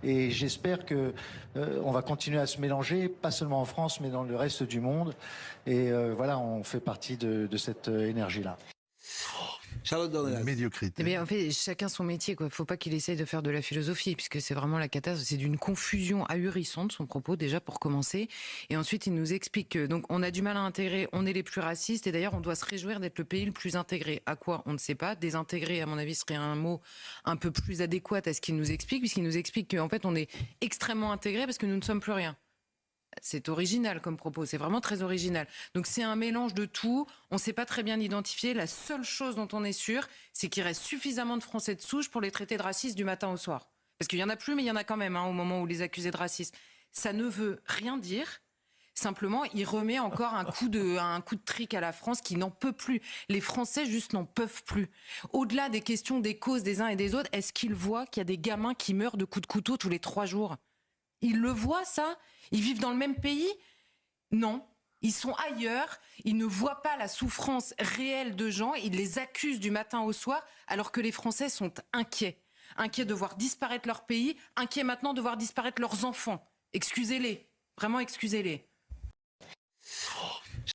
Et j'espère que on va continuer à se mélanger, pas seulement en France, mais dans le reste du monde. Et voilà, on fait partie de cette énergie-là. Charlotte Dornelas. Médiocrité. Eh bien, en fait, chacun son métier, quoi. Faut pas qu'il essaye de faire de la philosophie, puisque c'est vraiment la catastrophe. C'est d'une confusion ahurissante, son propos, déjà, pour commencer. Et ensuite, il nous explique que, donc, on a du mal à intégrer, on est les plus racistes, et d'ailleurs, on doit se réjouir d'être le pays le plus intégré. À quoi? On ne sait pas. Désintégrer, à mon avis, serait un mot un peu plus adéquat à ce qu'il nous explique, puisqu'il nous explique qu'en fait, on est extrêmement intégré parce que nous ne sommes plus rien. C'est original comme propos, c'est vraiment très original. Donc c'est un mélange de tout, on ne sait pas très bien identifier. La seule chose dont on est sûr, c'est qu'il reste suffisamment de Français de souche pour les traiter de racistes du matin au soir. Parce qu'il y en a plus, mais il y en a quand même, au moment où les accusés de racisme. Ça ne veut rien dire. Simplement, il remet encore un coup de trick à la France qui n'en peut plus. Les Français juste n'en peuvent plus. Au-delà des questions des causes des uns et des autres, est-ce qu'ils voient qu'il y a des gamins qui meurent de coups de couteau tous les 3 jours? Ils le voient, ça? Ils vivent dans le même pays? Non. Ils sont ailleurs, ils ne voient pas la souffrance réelle de gens, ils les accusent du matin au soir, alors que les Français sont inquiets. Inquiets de voir disparaître leur pays, inquiets maintenant de voir disparaître leurs enfants. Excusez-les, vraiment excusez-les.